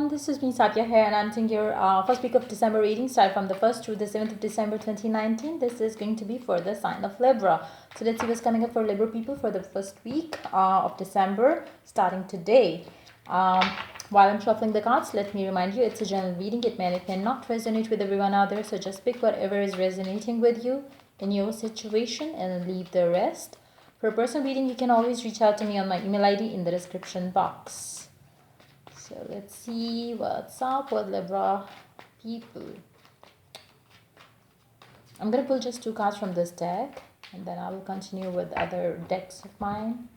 This is me Satya here, and I'm taking your first week of December reading, start from the 1st through the 7th of December 2019. This is going to be for the sign of Libra. So let's see what's coming up for Libra people for the first week of December, starting today. While I'm shuffling the cards, let me remind you it's a general reading. It may not resonate with everyone out there, so just pick whatever is resonating with you in your situation and leave the rest. For a personal reading, you can always reach out to me on my email ID in the description box. So let's see what's up with Libra people. I'm going to pull just 2 cards from this deck, and then I will continue with other decks of mine.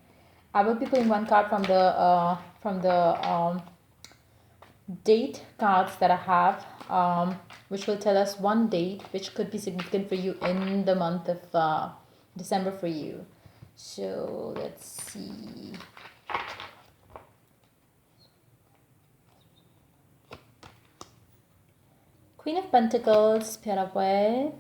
I will be pulling 1 card from the date cards that I have, which will tell us one date which could be significant for you in the month of December for you. So let's see. Queen of Pentacles paired up with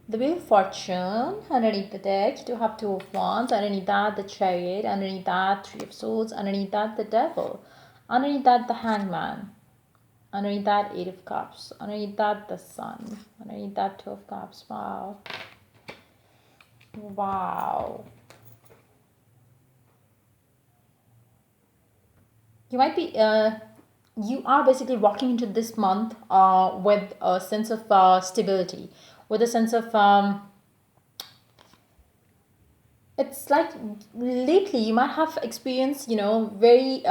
the Wheel of Fortune. Underneath the deck, you do have 2 of Wands. Underneath that, the Chariot. Underneath that, 3 of Swords. Underneath that, the Devil. Underneath that, the Hangman. Underneath that, 8 of Cups. Underneath that, the Sun. Underneath that, 2 of Cups. Wow. Wow. You might be... you are basically walking into this month with a sense of stability, with a sense of it's like lately you might have experienced, very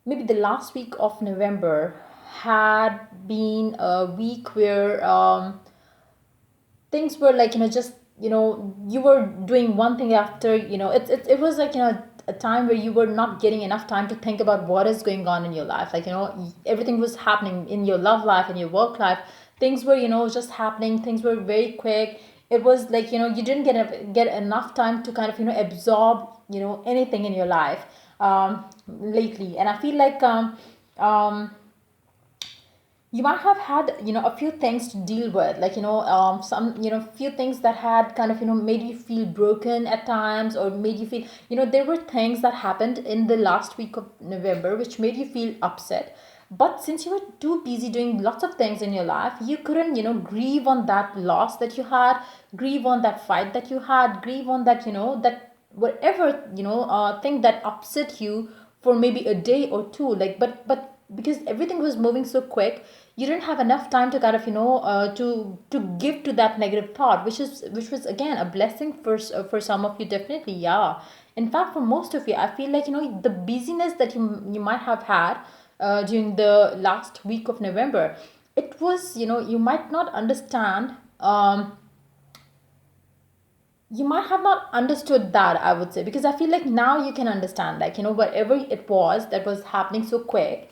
maybe the last week of November had been a week where things were like, just, you were doing one thing after, it was like, a time where you were not getting enough time to think about what is going on in your life. Like, everything was happening in your love life, in your work life. Things were, just happening. Things were very quick. It was like, you didn't get enough time to kind of, absorb, anything in your life lately. And I feel like you might have had, a few things to deal with, like, some, few things that had kind of, made you feel broken at times, or made you feel, there were things that happened in the last week of November which made you feel upset. But since you were too busy doing lots of things in your life, you couldn't, grieve on that loss that you had, grieve on that fight that you had, grieve on that, that whatever, thing that upset you for maybe a day or two. Like, but because everything was moving so quick, you didn't have enough time to kind of, to give to that negative thought, which was again a blessing for some of you, definitely. Yeah, in fact, for most of you, I feel like, the busyness that you might have had during the last week of November, it was, you might not understand, you might have not understood that, I would say, because I feel like now you can understand, like, whatever it was that was happening so quick,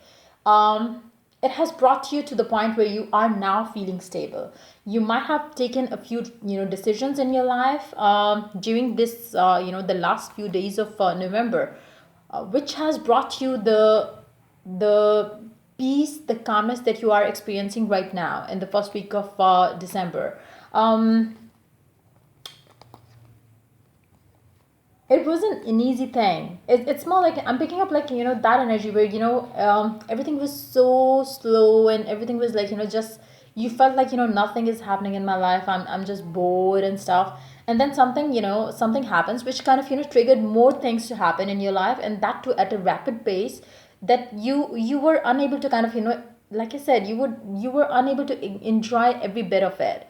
it has brought you to the point where you are now feeling stable. You might have taken a few, decisions in your life during this, the last few days of November, which has brought you the peace, the calmness that you are experiencing right now in the first week of December. It wasn't an easy thing. It's more like I'm picking up, like, that energy where, everything was so slow, and everything was like, just, you felt like, nothing is happening in my life. I'm just bored and stuff. And then something, something happens which kind of, triggered more things to happen in your life, and that too at a rapid pace, that you were unable to kind of, like I said, you were unable to enjoy every bit of it.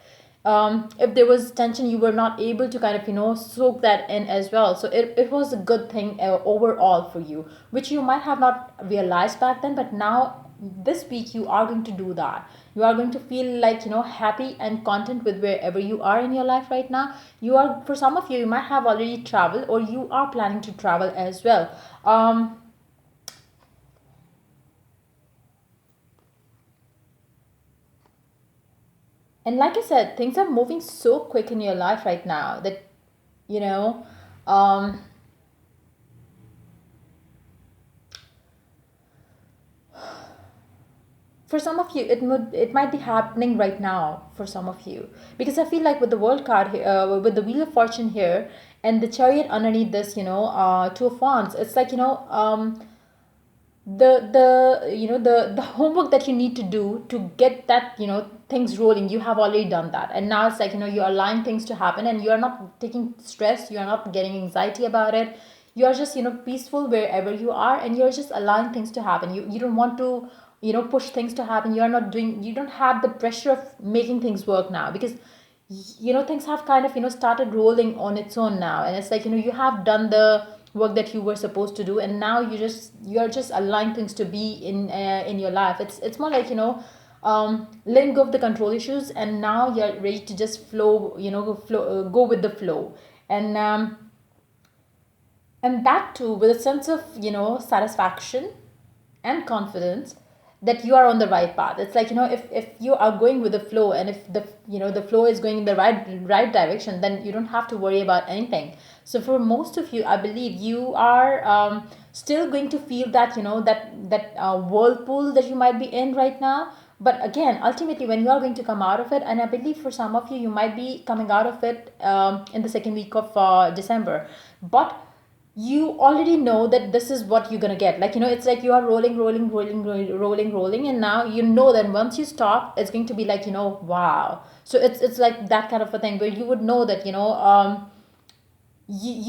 If there was tension, you were not able to kind of, soak that in as well. So it was a good thing overall for you, which you might have not realized back then, but now this week you are going to do that. You are going to feel like, happy and content with wherever you are in your life right now. You are, for some of you, you might have already traveled, or you are planning to travel as well. And like I said, things are moving so quick in your life right now that, you know, um, for some of you it might be happening right now for some of you, because I feel like with the world card here, with the wheel of fortune here and the chariot underneath this, two of wands, it's like, the the homework that you need to do to get that, things rolling, you have already done that, and now it's like, you're allowing things to happen, and you are not taking stress, you are not getting anxiety about it. You are just, peaceful wherever you are, and you're just allowing things to happen. You don't want to, push things to happen. You are not doing, you don't have the pressure of making things work now, because things have kind of, started rolling on its own now, and it's like, you have done the work that you were supposed to do, and now you're just allowing things to be in your life. It's more like, letting go of the control issues, and now you're ready to just flow, go with the flow. And um and that too with a sense of, satisfaction and confidence that you are on the right path. It's like, if you are going with the flow, and if the, the flow is going in the right direction, then you don't have to worry about anything. So for most of you, I believe you are, still going to feel that, that whirlpool that you might be in right now. But again, ultimately, when you are going to come out of it, and I believe for some of you, you might be coming out of it, in the second week of December. But you already know that this is what you're gonna get. Like, it's like you are rolling, and now you know that once you stop, it's going to be like, wow. So it's like that kind of a thing where you would know that, you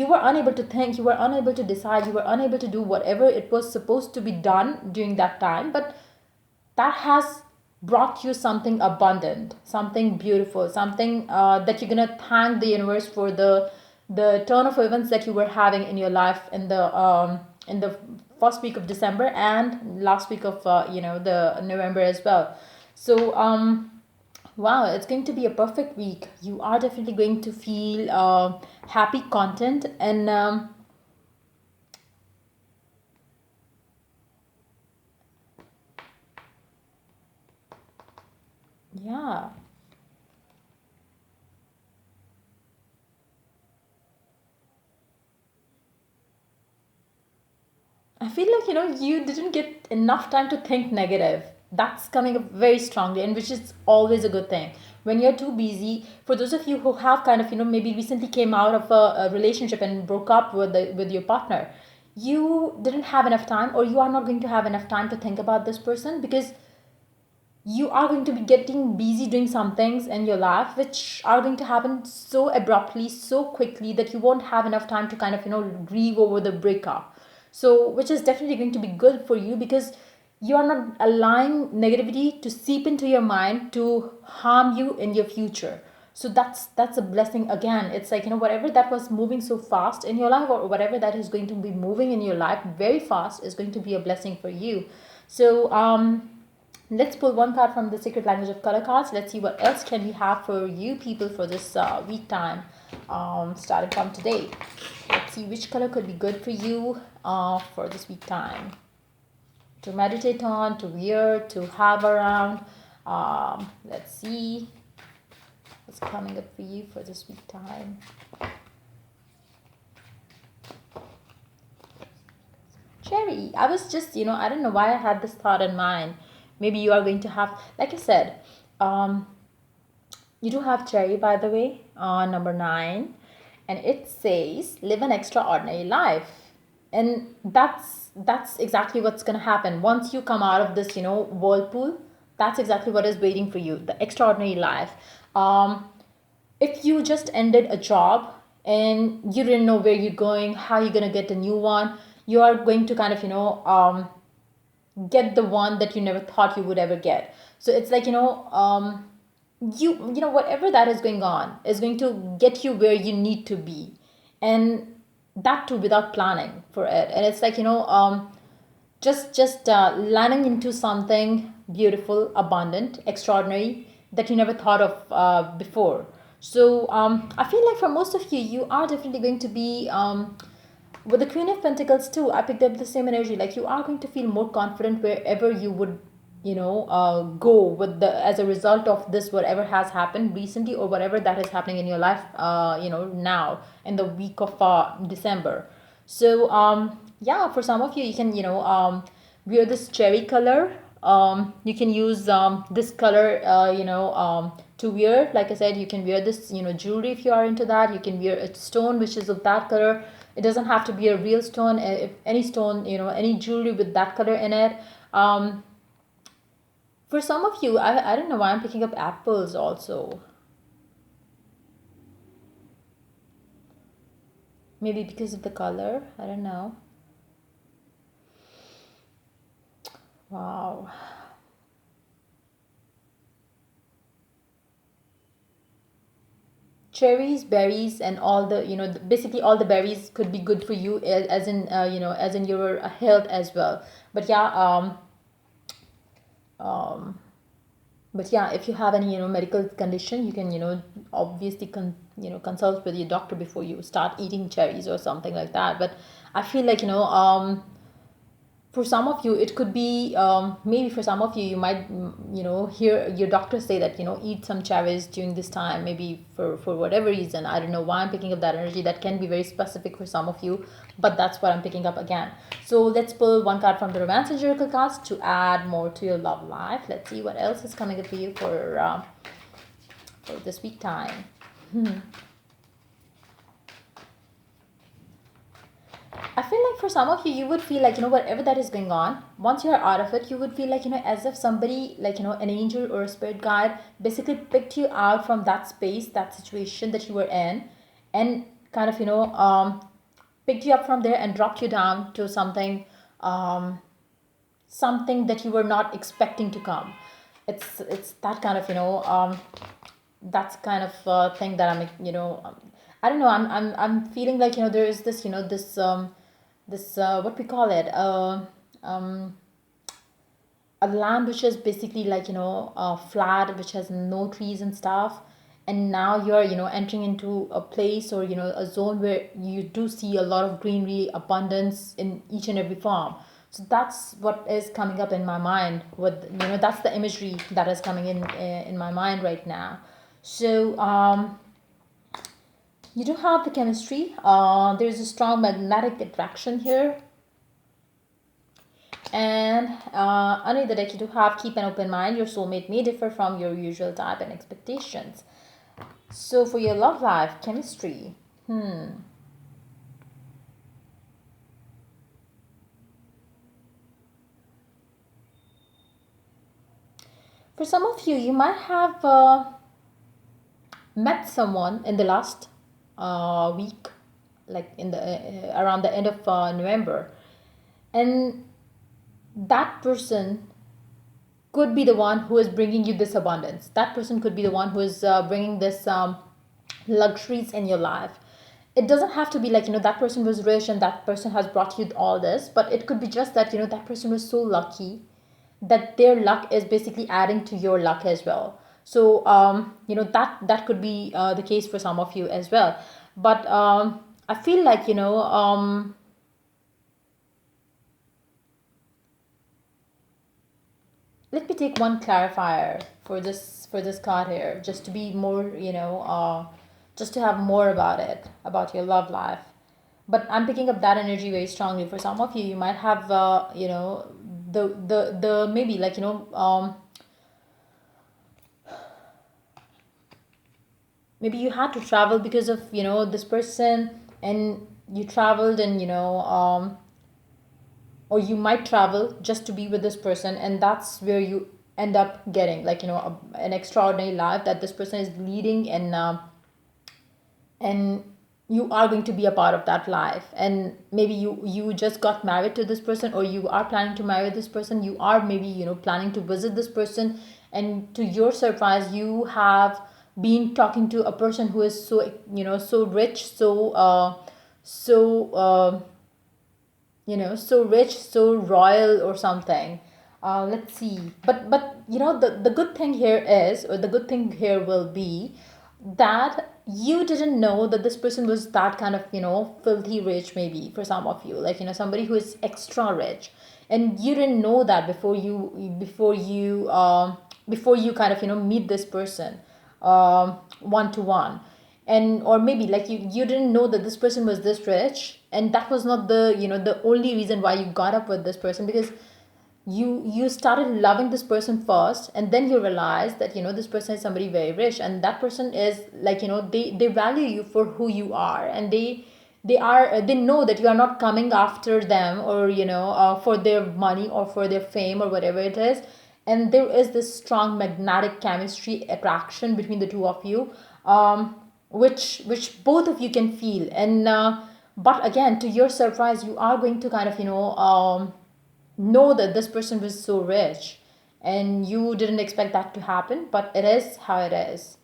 were unable to think, you were unable to decide, you were unable to do whatever it was supposed to be done during that time, but that has brought you something abundant, something beautiful, something, that you're gonna thank the universe for the turn of events that you were having in your life in the first week of December and last week of, the November as well. So, wow, it's going to be a perfect week. You are definitely going to feel, happy, content, and, yeah. I feel like, you didn't get enough time to think negative. That's coming up very strongly, and which is always a good thing. When you're too busy, for those of you who have kind of, maybe recently came out of a relationship and broke up with your partner, you didn't have enough time, or you are not going to have enough time to think about this person, because you are going to be getting busy doing some things in your life which are going to happen so abruptly, so quickly, that you won't have enough time to kind of, grieve over the breakup. So which is definitely going to be good for you, because you are not allowing negativity to seep into your mind to harm you in your future. So that's a blessing again. It's like, whatever that was moving so fast in your life, or whatever that is going to be moving in your life very fast, is going to be a blessing for you. So, let's pull one card from the Secret Language of Color cards. Let's see what else can we have for you people for this, week time, starting from today. Let's see which color could be good for you, for this week time to meditate on, to wear, to have around. Let's see what's coming up for you for this week time. Cherry. I was just, I don't know why I had this thought in mind. Maybe you are going to have, like I said, um, you do have cherry, by the way, number 9, and it says live an extraordinary life. And that's exactly what's going to happen once you come out of this, whirlpool. That's exactly what is waiting for you, the extraordinary life. um if you just ended a job and you didn't know where you're going, how you're going to get a new one, you are going to kind of, get the one that you never thought you would ever get. So it's like, whatever that is going on is going to get you where you need to be, and that too without planning for it. And it's like, just landing into something beautiful, abundant, extraordinary, that you never thought of, before. So, I feel like for most of you, you are definitely going to be, with the Queen of Pentacles too. I picked up the same energy. Like, you are going to feel more confident wherever you would, go with the, as a result of this, whatever has happened recently, or whatever that is happening in your life, now in the week of, December. So, yeah, for some of you, you can, wear this cherry color, You can use this color, to wear. Like I said, you can wear this, jewelry if you are into that. You can wear a stone which is of that color. It doesn't have to be a real stone. If any stone, any jewelry with that color in it. um, for some of you, I don't know why I'm picking up apples also. Maybe because of the color, I don't know. Wow. Cherries, berries, and all the, basically all the berries could be good for you, as in, as in your health as well. But yeah, um but yeah, if you have any, medical condition, you can, obviously consult with your doctor before you start eating cherries or something like that. But I feel like, for some of you it could be, maybe for some of you, you might, hear your doctor say that, eat some cherries during this time, maybe for whatever reason. I don't know why I'm picking up that energy. That can be very specific for some of you, but that's what I'm picking up again. So let's pull one card from the romance and Oracle cards to add more to your love life. Let's see what else is coming up for you for this week time. I feel like for some of you, you would feel like, whatever that is going on, once you're out of it, you would feel like, as if somebody, like, an angel or a spirit guide basically picked you out from that space, that situation that you were in, and kind of, picked you up from there and dropped you down to something, something that you were not expecting to come. It's that kind of, that's kind of thing that I'm, I don't know. I'm feeling like, there is this, this what we call it, um, a land which is basically like, flat, which has no trees and stuff. And now you're, entering into a place, or, a zone where you do see a lot of greenery, abundance in each and every form. So that's what is coming up in my mind. With, that's the imagery that is coming in my mind right now. So you do have the chemistry. There's a strong magnetic attraction here. And under the deck, you do have keep an open mind. Your soulmate may differ from your usual type and expectations. So for your love life, chemistry. For some of you, you might have met someone in the last week, like in the around the end of November, and that person could be the one who is bringing you this abundance. That person could be the one who is bringing this luxuries in your life. It doesn't have to be like, that person was rich and that person has brought you all this, but it could be just that, that person was so lucky that their luck is basically adding to your luck as well. So that could be the case for some of you as well. But I feel like, let me take one clarifier for this card here, just to be more, just to have more about it, about your love life. But I'm picking up that energy very strongly. For some of you, you might have the maybe like, maybe you had to travel because of, this person, and you traveled, and or you might travel just to be with this person, and that's where you end up getting like, an extraordinary life that this person is leading. And you are going to be a part of that life. And maybe you just got married to this person, or you are planning to marry this person. You are maybe, planning to visit this person, and to your surprise, you have been talking to a person who is so, so rich, so so rich, so royal or something. Let's see. But the good thing here is, or the good thing here will be, that you didn't know that this person was that kind of, filthy rich. Maybe for some of you, like, somebody who is extra rich, and you didn't know that before you kind of, meet this person one to one. And or maybe like you didn't know that this person was this rich, and that was not the, the only reason why you got up with this person. Because you started loving this person first, and then you realize that this person is somebody very rich, and that person is like they value you for who you are, and they know that you are not coming after them, or for their money or for their fame or whatever it is. And there is this strong magnetic chemistry attraction between the two of you, which both of you can feel. And but again, to your surprise, you are going to kind of know that this person was so rich, and you didn't expect that to happen, but it is how it is.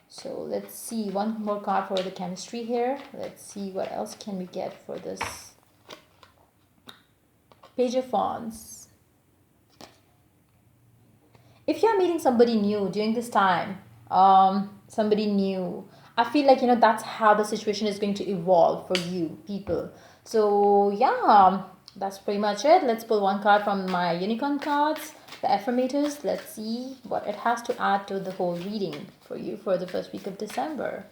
So let's see one more card for the chemistry here. Let's see what else can we get for this Page of Wands. If you're meeting somebody new during this time, somebody new, I feel like that's how the situation is going to evolve for you people. So yeah, that's pretty much it. Let's pull one card from my unicorn cards, the affirmators. Let's see what it has to add to the whole reading for you for the first week of December.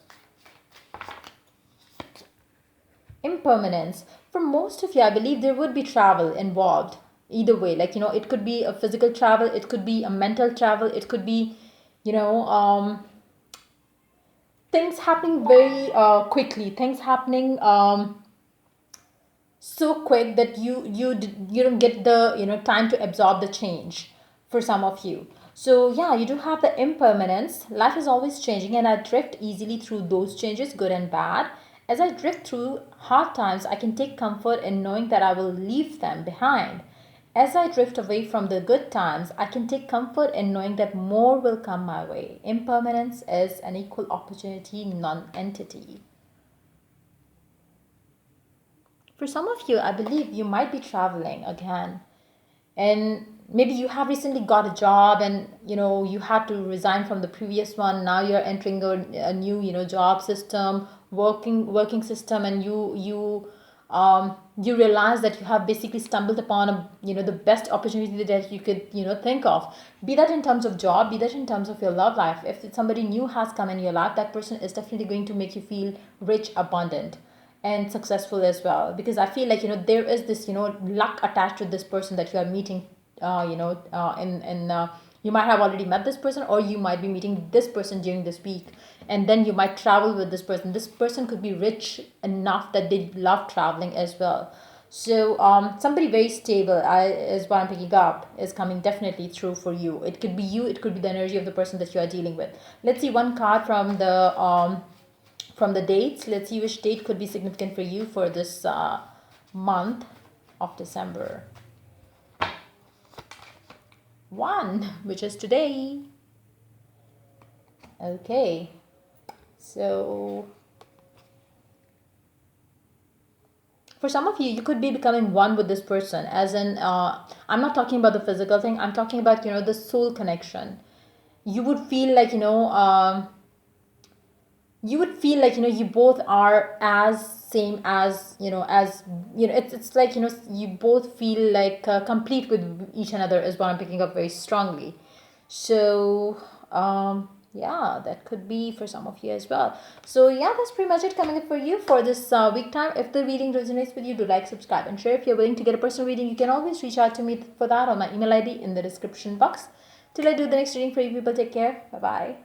Impermanence. For most of you, I believe there would be travel involved. Either way, like it could be a physical travel, it could be a mental travel, it could be you know things happening very quickly, things happening so quick that you don't get the time to absorb the change for some of you. So yeah, you do have the impermanence. Life is always changing, and I drift easily through those changes, good and bad. As I drift through hard times, I can take comfort in knowing that I will leave them behind. As I drift away from the good times, I can take comfort in knowing that more will come my way. Impermanence is an equal opportunity non-entity. For some of you, I believe you might be traveling again, and maybe you have recently got a job, and you had to resign from the previous one. Now you're entering a new job system, working system, and you realize that you have basically stumbled upon the best opportunity that you could think of, be that in terms of job, be that in terms of your love life. If somebody new has come in your life, that person is definitely going to make you feel rich, abundant, and successful as well, because I feel like there is this luck attached to this person that you are meeting. In You might have already met this person, or you might be meeting this person during this week, and then you might travel with this person. This person could be rich enough that they love traveling as well. So somebody very stable, is what I'm picking up, is coming definitely through for you. It could be you, it could be the energy of the person that you are dealing with. Let's see one card from the dates. Let's see which date could be significant for you for this month of December. 1, which is today. Okay, so for some of you, you could be becoming one with this person, as in I'm not talking about the physical thing, I'm talking about the soul connection. You would feel like you both are as same as it's like you both feel like complete with each another, is what I'm picking up very strongly. So yeah, that could be for some of you as well. So yeah, that's pretty much it coming up for you for this week time. If the reading resonates with you, do like, subscribe, and share. If you're willing to get a personal reading, you can always reach out to me for that on my email ID in the description box. Till I do the next reading for you people, take care. Bye bye.